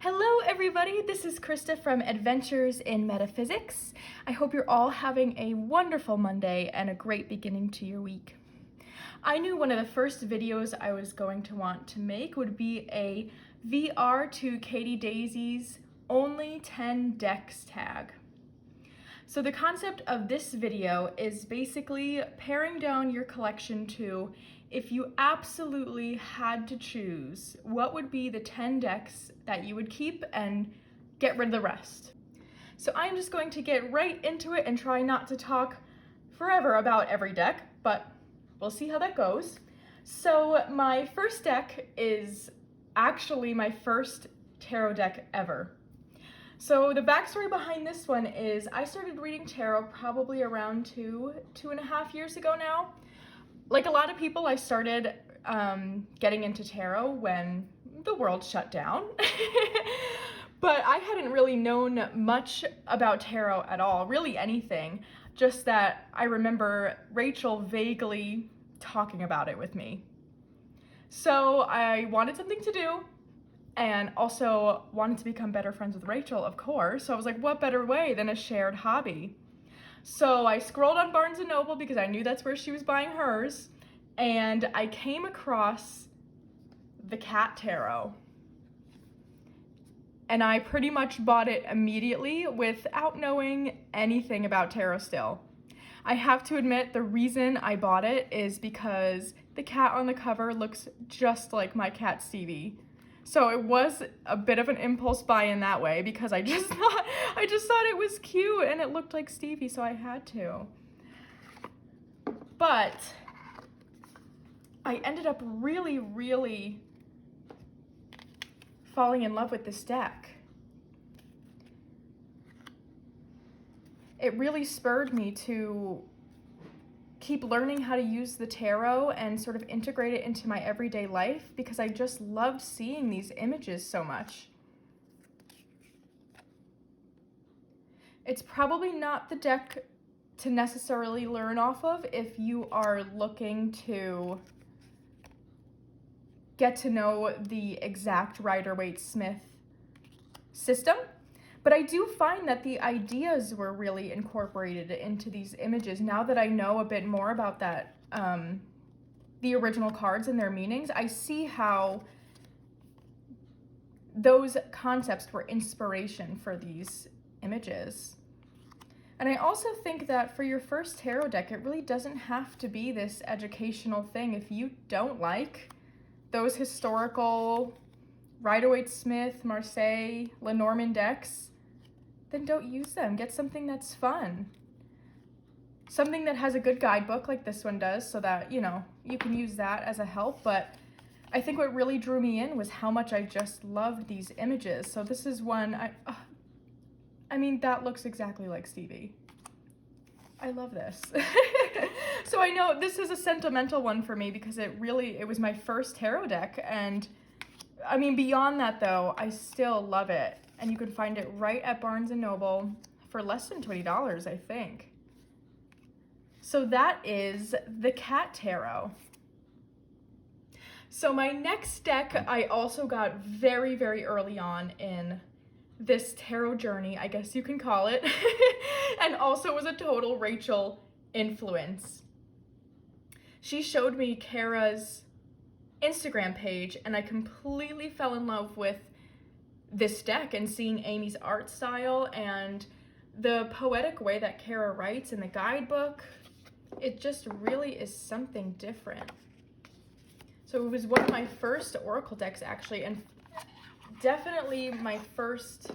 Hello everybody, this is Krista from Adventures in Metaphysics. I hope you're all having a wonderful Monday and a great beginning to your week. I knew one of the first videos I was going to want to make would be a VR to Katie Daisy's Only 10 Decks tag. So the concept of this video is basically paring down your collection to, if you absolutely had to choose, what would be the 10 decks that you would keep and get rid of the rest? So I'm just going to get right into it and try not to talk forever about every deck, but we'll see how that goes. So my first deck is actually my first tarot deck ever. So the backstory behind this one is I started reading tarot probably around two and a half years ago now. Like a lot of people, I started getting into tarot when the world shut down. But I hadn't really known much about tarot at all, really anything, just that I remember Rachel vaguely talking about it with me. So I wanted something to do and also wanted to become better friends with Rachel, of course. So I was like, what better way than a shared hobby? So I scrolled on Barnes & Noble because I knew that's where she was buying hers, and I came across the Cat Tarot. And I pretty much bought it immediately without knowing anything about tarot still. I have to admit, the reason I bought it is because the cat on the cover looks just like my cat Stevie. So it was a bit of an impulse buy in that way because I just thought it was cute and it looked like Stevie, so I had to. But I ended up really falling in love with this deck. It really spurred me to keep learning how to use the tarot and sort of integrate it into my everyday life because I just loved seeing these images so much. It's probably not the deck to necessarily learn off of if you are looking to get to know the exact Rider-Waite-Smith system. But I do find that the ideas were really incorporated into these images. Now that I know a bit more about that, the original cards and their meanings, I see how those concepts were inspiration for these images. And I also think that for your first tarot deck, it really doesn't have to be this educational thing. If you don't like those historical Rider-Waite-Smith, Marseille, Lenormand decks, then don't use them. Get something that's fun. Something that has a good guidebook like this one does so that, you know, you can use that as a help. But I think what really drew me in was how much I just loved these images. So this is one, I mean, that looks exactly like Stevie. I love this. So I know this is a sentimental one for me because it was my first tarot deck. And I mean, beyond that though, I still love it. And you can find it right at Barnes & Noble for less than $20, I think. So that is the Cat Tarot. So my next deck I also got very early on in this tarot journey, I guess you can call it, and also was a total Rachel influence. She showed me Kara's Instagram page and I completely fell in love with this deck and seeing Amy's art style and the poetic way that Kara writes in the guidebook. It just really is something different. So it was one of my first Oracle decks actually, and definitely my first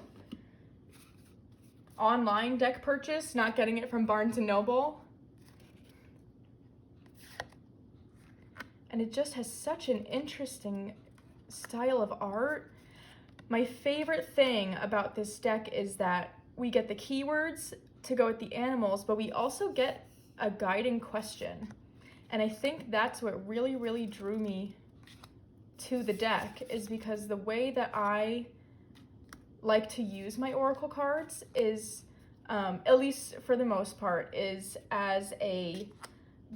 online deck purchase, not getting it from Barnes & Noble. And it just has such an interesting style of art. My favorite thing about this deck is that we get the keywords to go with the animals, but we also get a guiding question. And I think that's what really drew me to the deck, is because the way that I like to use my Oracle cards is, at least for the most part, is as a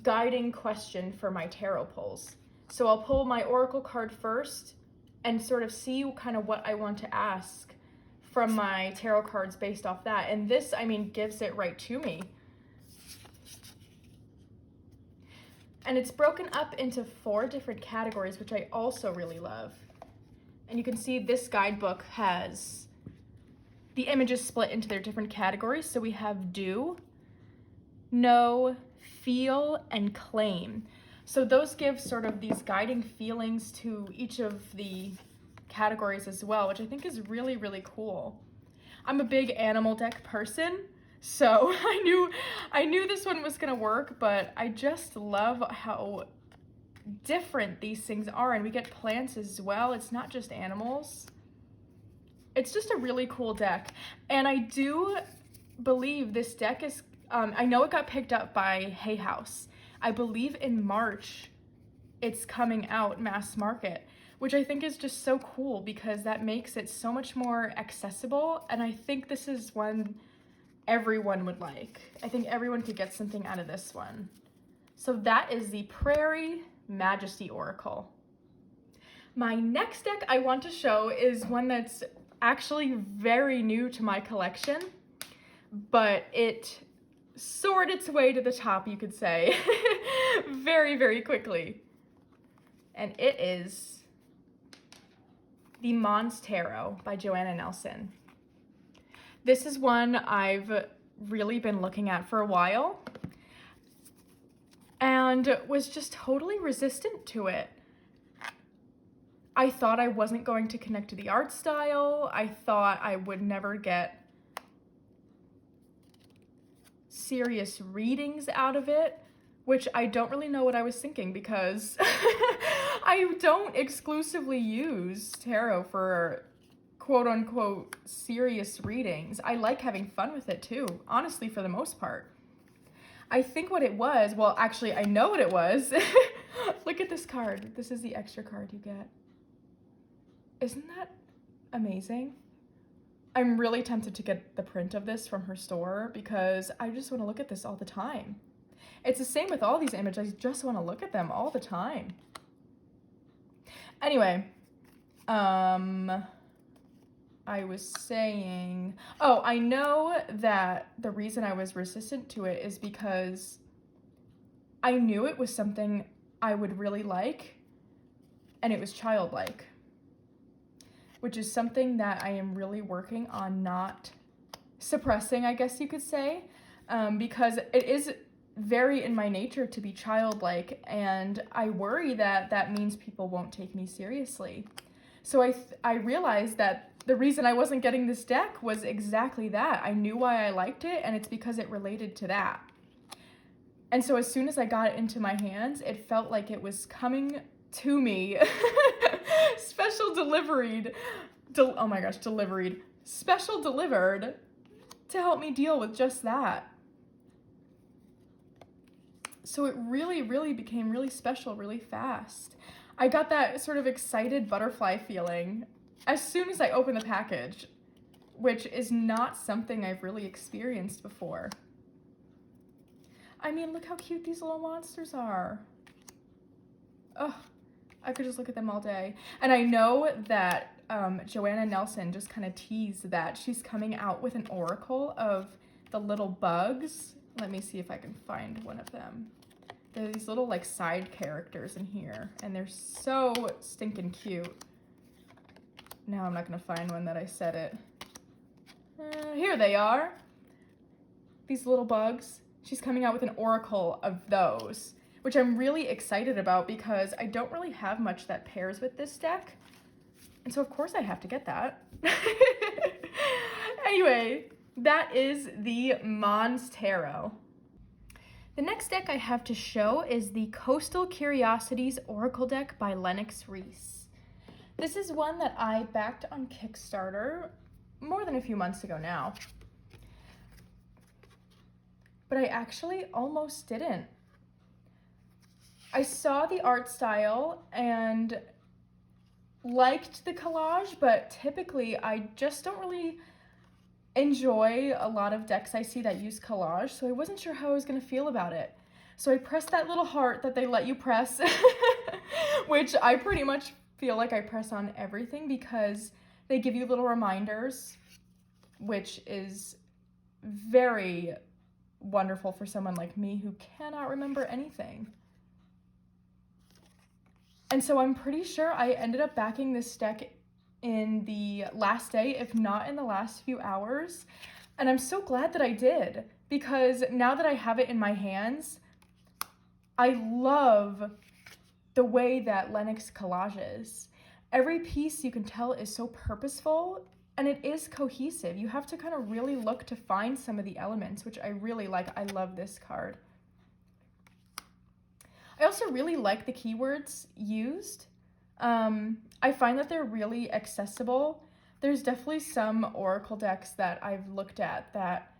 guiding question for my tarot pulls. So I'll pull my Oracle card first, and sort of see kind of what I want to ask from my tarot cards based off that. And this, I mean, gives it right to me. And it's broken up into 4 different categories, which I also really love. And you can see this guidebook has the images split into their different categories. So we have do, know, feel, and claim. So those give sort of these guiding feelings to each of the categories as well, which I think is really, really cool. I'm a big animal deck person, so I knew this one was gonna work, but I just love how different these things are, and we get plants as well. It's not just animals. It's just a really cool deck, and I do believe this deck is, I know it got picked up by Hay House. I believe in March it's coming out mass market, which I think is just so cool because that makes it so much more accessible, and I think this is one everyone would like. I think everyone could get something out of this one. So that is the Prairie Majesty Oracle. My next deck I want to show is one that's actually very new to my collection, but it soared its way to the top, you could say, very, very quickly. And it is the Monstero by Joanna Nelson. This is one I've really been looking at for a while and was just totally resistant to it. I thought I wasn't going to connect to the art style. I thought I would never get serious readings out of it, which I don't really know what I was thinking because I don't exclusively use tarot for quote unquote serious readings. I like having fun with it too, honestly, for the most part. I think what it was, well, actually, I know what it was. Look at this card. This is the extra card you get. Isn't that amazing? I'm really tempted to get the print of this from her store because I just want to look at this all the time. It's the same with all these images. I just want to look at them all the time. Anyway, I was saying, oh, I know that the reason I was resistant to it is because I knew it was something I would really like, and it was childlike, which is something that I am really working on not suppressing, I guess you could say, because it is very in my nature to be childlike, and I worry that that means people won't take me seriously. So I realized that the reason I wasn't getting this deck was exactly that. I knew why I liked it, and it's because it related to that. And so as soon as I got it into my hands, it felt like it was coming to me. Special delivered to help me deal with just that. So it really, really became really special really fast. I got that sort of excited butterfly feeling as soon as I opened the package, which is not something I've really experienced before. I mean, look how cute these little monsters are. Oh, I could just look at them all day. And I know that Joanna Nelson just kind of teased that she's coming out with an oracle of the little bugs. Let me see if I can find one of them. There are these little like side characters in here, and they're so stinking cute. Now I'm not gonna find one that I said it. Here they are. These little bugs. She's coming out with an oracle of those, which I'm really excited about because I don't really have much that pairs with this deck. And so of course I have to get that. Anyway, that is the Monstero. The next deck I have to show is the Coastal Curiosities Oracle deck by Lennox Reese. This is one that I backed on Kickstarter more than a few months ago now. But I actually almost didn't. I saw the art style and liked the collage, but typically I just don't really enjoy a lot of decks I see that use collage, so I wasn't sure how I was gonna feel about it. So I pressed that little heart that they let you press, which I pretty much feel like I press on everything because they give you little reminders, which is very wonderful for someone like me who cannot remember anything. And so I'm pretty sure I ended up backing this deck in the last day, if not in the last few hours. And I'm so glad that I did, because now that I have it in my hands, I love the way that Lennox collages. Every piece, you can tell, is so purposeful, and it is cohesive. You have to kind of really look to find some of the elements, which I really like. I love this card. I also really like the keywords used. I find that they're really accessible. There's definitely some oracle decks that I've looked at that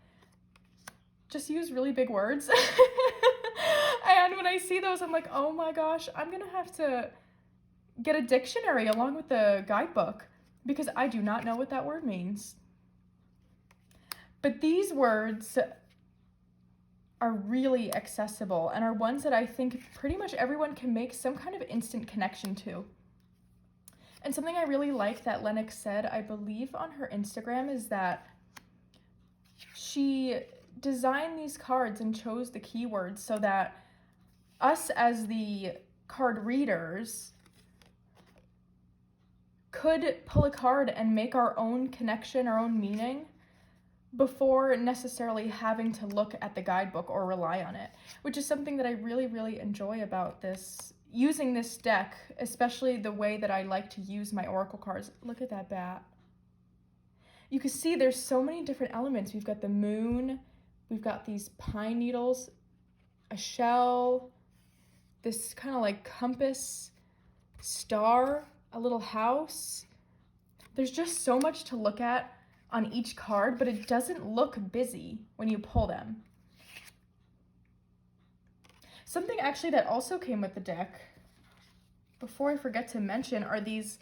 just use really big words. And when I see those, I'm like, oh my gosh, I'm gonna have to get a dictionary along with the guidebook because I do not know what that word means. But these words are really accessible and are ones that I think pretty much everyone can make some kind of instant connection to. And something I really like that Lennox said, I believe on her Instagram, is that she designed these cards and chose the keywords so that us as the card readers could pull a card and make our own connection, our own meaning, before necessarily having to look at the guidebook or rely on it, which is something that I really, really enjoy about this, using this deck, especially the way that I like to use my oracle cards. Look at that bat. You can see there's so many different elements. We've got the moon, we've got these pine needles, a shell, this kind of like compass, star, a little house. There's just so much to look at on each card, but it doesn't look busy when you pull them. Something actually that also came with the deck, before I forget to mention, are these,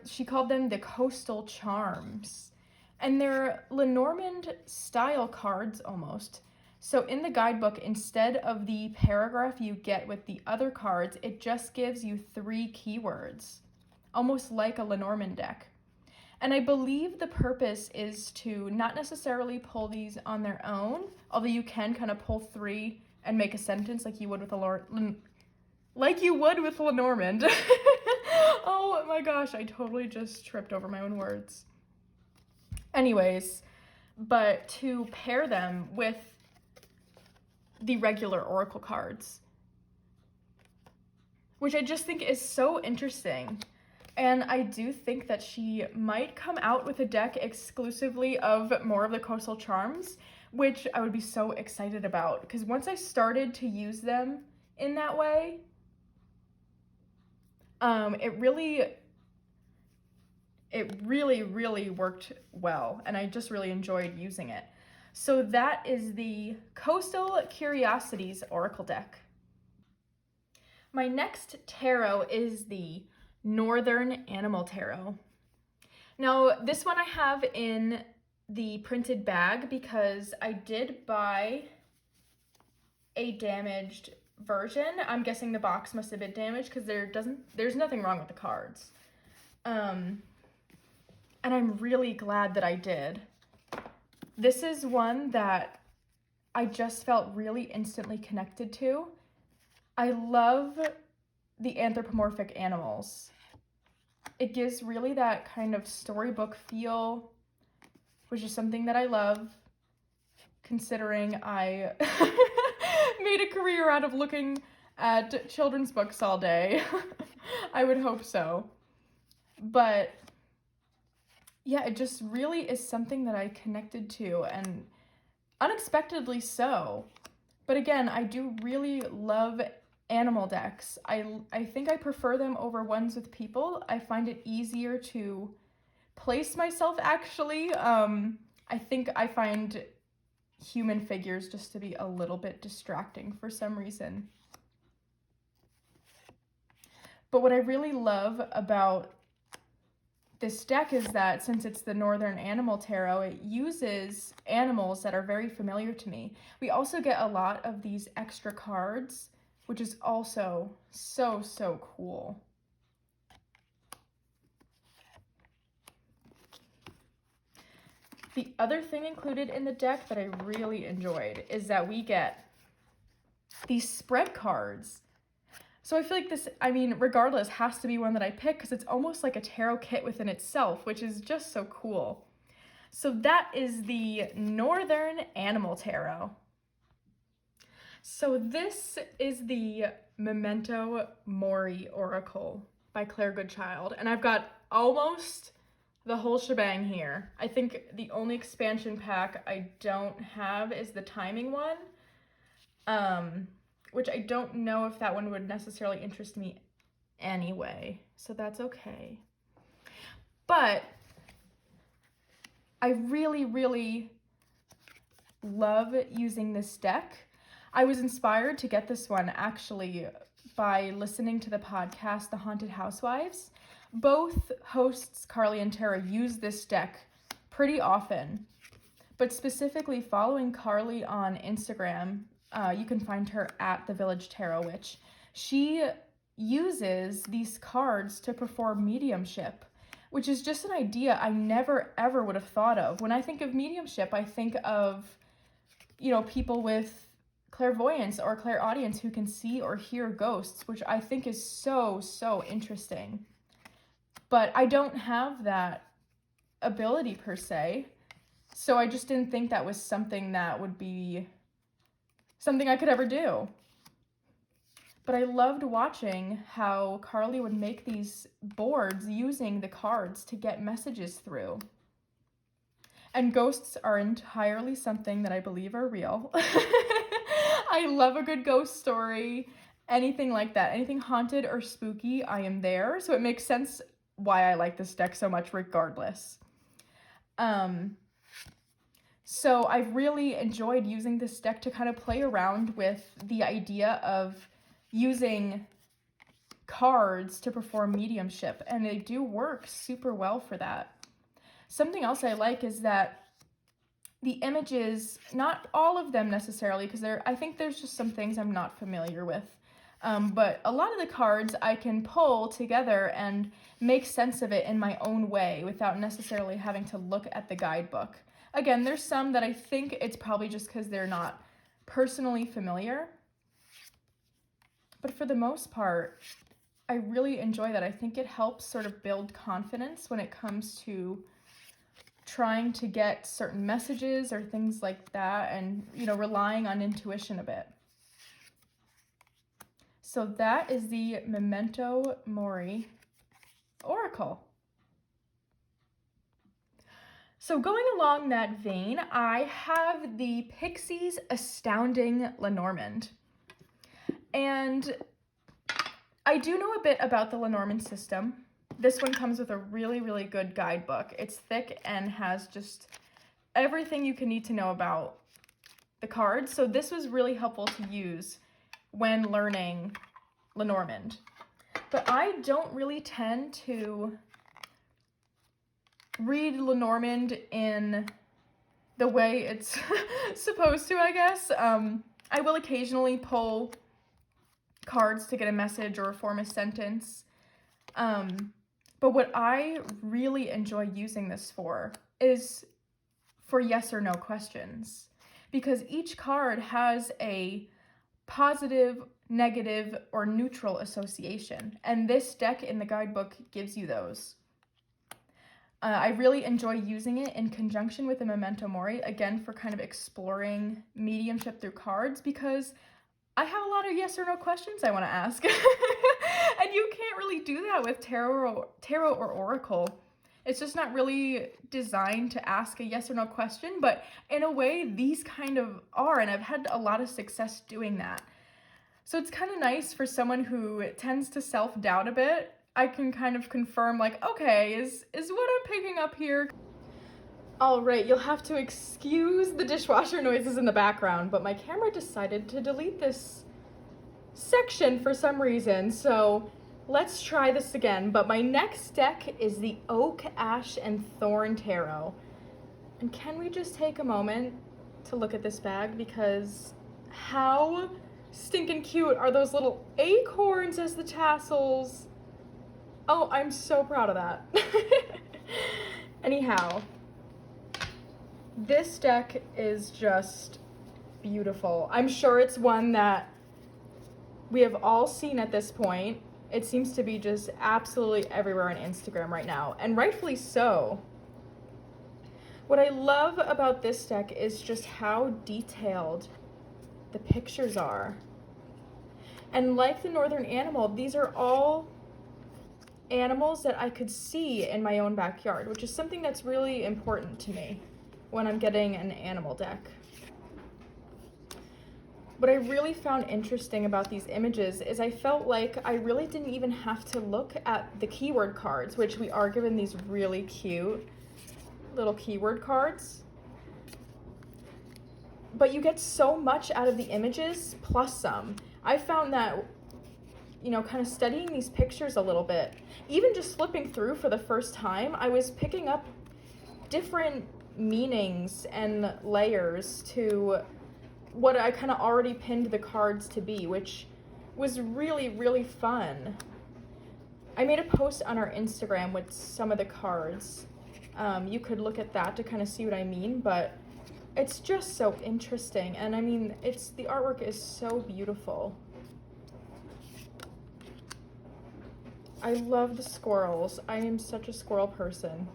she called them the coastal charms. And they're Lenormand style cards almost. So in the guidebook, instead of the paragraph you get with the other cards, it just gives you 3 keywords, almost like a Lenormand deck. And I believe the purpose is to not necessarily pull these on their own, although you can kind of pull 3 and make a sentence like you would with Lenormand. Oh my gosh, I totally just tripped over my own words. Anyways, but to pair them with the regular oracle cards, which I just think is so interesting. And I do think that she might come out with a deck exclusively of more of the coastal charms, which I would be so excited about, because once I started to use them in that way, it really worked well, and I just really enjoyed using it. So that is the Coastal Curiosities Oracle deck. My next tarot is the Northern Animal Tarot. Now, this one I have in the printed bag because I did buy a damaged version. I'm guessing the box must have been damaged because there's nothing wrong with the cards. And I'm really glad that I did. This is one that I just felt really instantly connected to. I love the anthropomorphic animals. It gives really that kind of storybook feel, which is something that I love, considering I made a career out of looking at children's books all day. I would hope so. But yeah, it just really is something that I connected to, and unexpectedly so. But again, I do really love animal decks. I think I prefer them over ones with people. I find it easier to place myself, actually. I think I find human figures just to be a little bit distracting for some reason. But what I really love about this deck is that since it's the Northern Animal Tarot, it uses animals that are very familiar to me. We also get a lot of these extra cards, which is also so cool. The other thing included in the deck that I really enjoyed is that we get these spread cards. So I feel like this, I mean, regardless, has to be one that I pick because it's almost like a tarot kit within itself, which is just so cool. So that is the Northern Animal Tarot. So this is the Memento Mori Oracle by Claire Goodchild, and I've got almost the whole shebang here. I think the only expansion pack I don't have is the timing one, which I don't know if that one would necessarily interest me anyway, so that's okay. But I really, really love using this deck. I was inspired to get this one actually by listening to the podcast, The Haunted Housewives. Both hosts, Carly and Tara, use this deck pretty often, but specifically following Carly on Instagram, you can find her at The Village Tarot Witch. She uses these cards to perform mediumship, which is just an idea I never ever would have thought of. When I think of mediumship, I think of, you know, people with clairvoyance or clairaudience who can see or hear ghosts, which I think is so, so interesting. But I don't have that ability per se, so I just didn't think that was something that would be something I could ever do. But I loved watching how Carly would make these boards using the cards to get messages through. And ghosts are entirely something that I believe are real. I love a good ghost story, anything like that. Anything haunted or spooky, I am there. So it makes sense why I like this deck so much regardless. So I've really enjoyed using this deck to kind of play around with the idea of using cards to perform mediumship, and they do work super well for that. Something else I like is that the images, not all of them necessarily, because I think there's just some things I'm not familiar with, but a lot of the cards I can pull together and make sense of it in my own way without necessarily having to look at the guidebook. Again, there's some that I think it's probably just because they're not personally familiar, but for the most part, I really enjoy that. I think it helps sort of build confidence when it comes to trying to get certain messages or things like that, and, you know, relying on intuition a bit. So that is the Memento Mori Oracle. So going along that vein, I have the Pixie's Astounding Lenormand. And I do know a bit about the Lenormand system. This one comes with a really, really good guidebook. It's thick and has just everything you can need to know about the cards. So this was really helpful to use when learning Lenormand. But I don't really tend to read Lenormand in the way it's supposed to, I guess. I will occasionally pull cards to get a message or form a sentence. But what I really enjoy using this for is for yes or no questions, because each card has a positive, negative, or neutral association, and this deck in the guidebook gives you those. I really enjoy using it in conjunction with the Memento Mori, again, for kind of exploring mediumship through cards, because I have a lot of yes or no questions I want to ask. And you can't really do that with tarot or oracle. It's just not really designed to ask a yes or no question, but in a way, these kind of are, and I've had a lot of success doing that. So it's kind of nice for someone who tends to self-doubt a bit. I can kind of confirm, like, okay, is what I'm picking up here? All right, you'll have to excuse the dishwasher noises in the background, but my camera decided to delete this section for some reason, so let's try this again. But my next deck is the Oak, Ash, and Thorn Tarot. And can we just take a moment to look at this bag, because how stinking cute are those little acorns as the tassels? Oh, I'm so proud of that. Anyhow, This deck is just beautiful. I'm sure it's one that we have all seen at this point. It seems to be just absolutely everywhere on Instagram right now, and rightfully so. What I love about this deck is just how detailed the pictures are. And like the Northern Animal, these are all animals that I could see in my own backyard, which is something that's really important to me when I'm getting an animal deck. What I really found interesting about these images is I felt like I really didn't even have to look at the keyword cards, which we are given these really cute little keyword cards. But you get so much out of the images plus some. I found that, you know, kind of studying these pictures a little bit, even just flipping through for the first time, I was picking up different meanings and layers to what I kind of already pinned the cards to be, which was really, really fun. I made a post on our Instagram with some of the cards. You could look at that to kind of see what I mean, but it's just so interesting. And I mean, the artwork is so beautiful. I love the squirrels. I am such a squirrel person.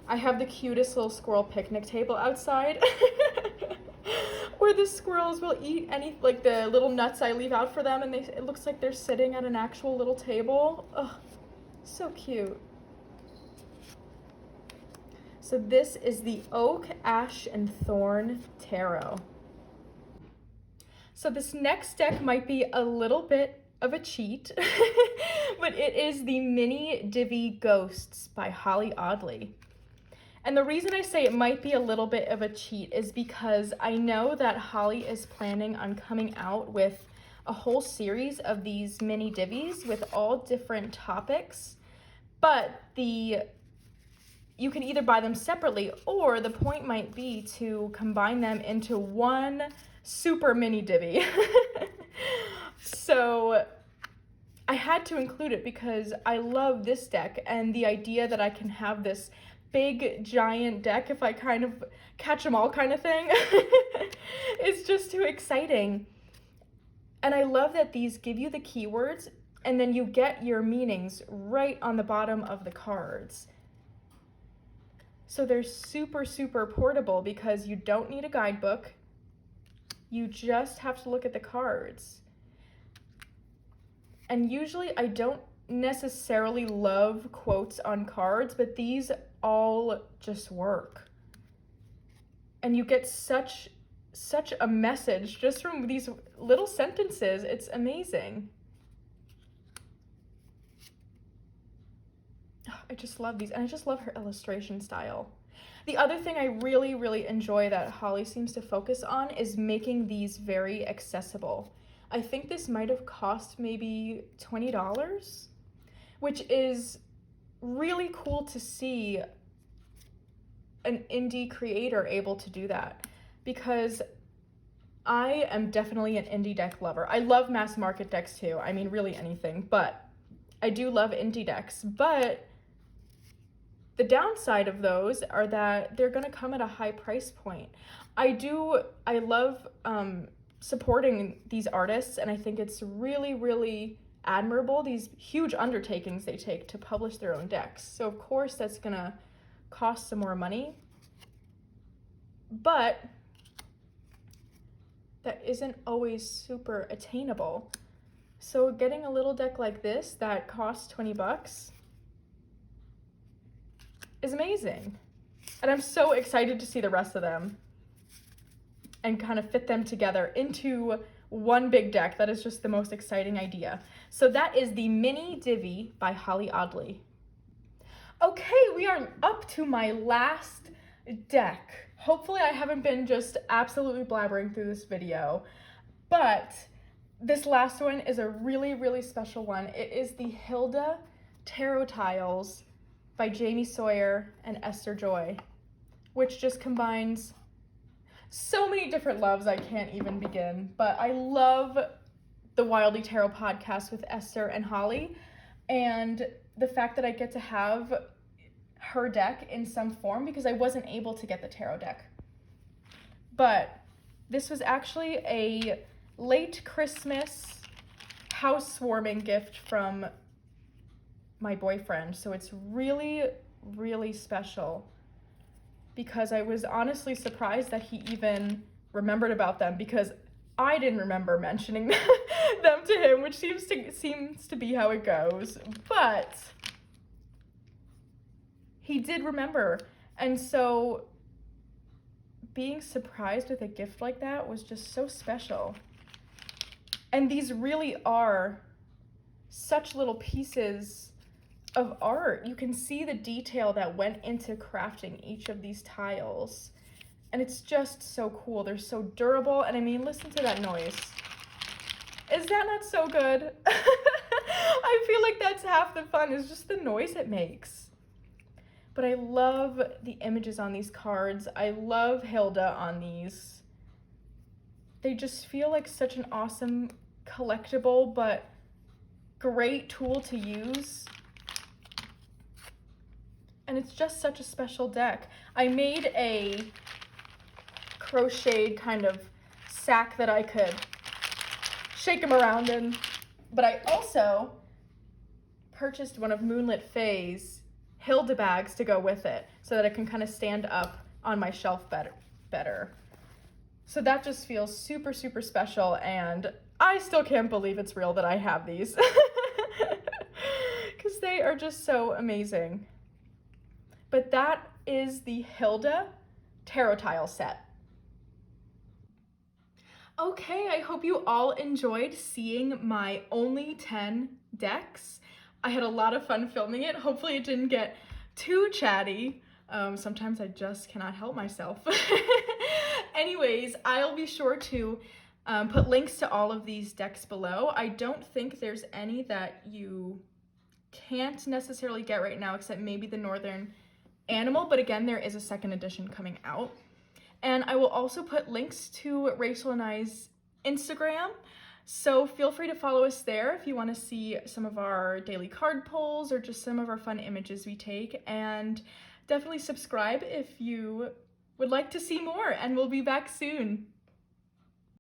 I have the cutest little squirrel picnic table outside where the squirrels will eat like the little nuts I leave out for them, and it looks like they're sitting at an actual little table. Oh, so cute. So this is the Oak, Ash, and Thorn Tarot. So this next deck might be a little bit of a cheat, but it is the Mini Divi Ghosts by Holly Audley. And the reason I say it might be a little bit of a cheat is because I know that Holly is planning on coming out with a whole series of these mini divis with all different topics, but you can either buy them separately, or the point might be to combine them into one super mini divi. So I had to include it because I love this deck, and the idea that I can have this big giant deck if I kind of catch them all kind of thing is just too exciting. And I love that these give you the keywords and then you get your meanings right on the bottom of the cards. So they're super, super portable because you don't need a guidebook. You just have to look at the cards. And usually I don't necessarily love quotes on cards, but these all just work. And you get such a message just from these little sentences. It's amazing. I just love these, and I just love her illustration style. The other thing I really, really enjoy that Holly seems to focus on is making these very accessible. I think this might have cost maybe $20, which is really cool to see an indie creator able to do that, because I am definitely an indie deck lover. I love mass market decks too. I mean, really anything, but I do love indie decks. But the downside of those are that they're gonna come at a high price point. I love supporting these artists, and I think it's really, really admirable, these huge undertakings they take to publish their own decks. So of course that's gonna cost some more money, but that isn't always super attainable. So getting a little deck like this that costs 20 bucks is amazing. And I'm so excited to see the rest of them and kind of fit them together into one big deck. That is just the most exciting idea. So that is the Mini Divi by Holly Audley. Okay, we are up to my last deck. Hopefully I haven't been just absolutely blabbering through this video, but this last one is a really, really special one. It is the Hilda Tarot Tiles by Jamie Sawyer and Esther Joy, which just combines so many different loves I can't even begin. But I love the Wildly Tarot podcast with Esther and Holly, and the fact that I get to have her deck in some form because I wasn't able to get the tarot deck. But this was actually a late Christmas housewarming gift from my boyfriend. So it's really, really special because I was honestly surprised that he even remembered about them because I didn't remember mentioning them to him, which seems to be how it goes. But he did remember. And so being surprised with a gift like that was just so special. And these really are such little pieces of art. You can see the detail that went into crafting each of these tiles. And it's just so cool. They're so durable. And I mean, listen to that noise. Is that not so good? I feel like that's half the fun, is just the noise it makes. But I love the images on these cards. I love Hilda on these. They just feel like such an awesome collectible, but great tool to use. And it's just such a special deck. I made a crocheted kind of sack that I could shake them around in, but I also purchased one of Moonlit Faye's Hilda bags to go with it so that it can kind of stand up on my shelf better. So that just feels super, super special, and I still can't believe it's real that I have these because they are just so amazing. But that is the Hilda tarot tile set. Okay, I hope you all enjoyed seeing my only 10 decks. I had a lot of fun filming it. Hopefully it didn't get too chatty. Sometimes I just cannot help myself. Anyways, I'll be sure to put links to all of these decks below. I don't think there's any that you can't necessarily get right now except maybe the Northern Animal, but again, there is a second edition coming out. And I will also put links to Rachel and I's Instagram, so feel free to follow us there if you want to see some of our daily card pulls or just some of our fun images we take, and definitely subscribe if you would like to see more, and we'll be back soon.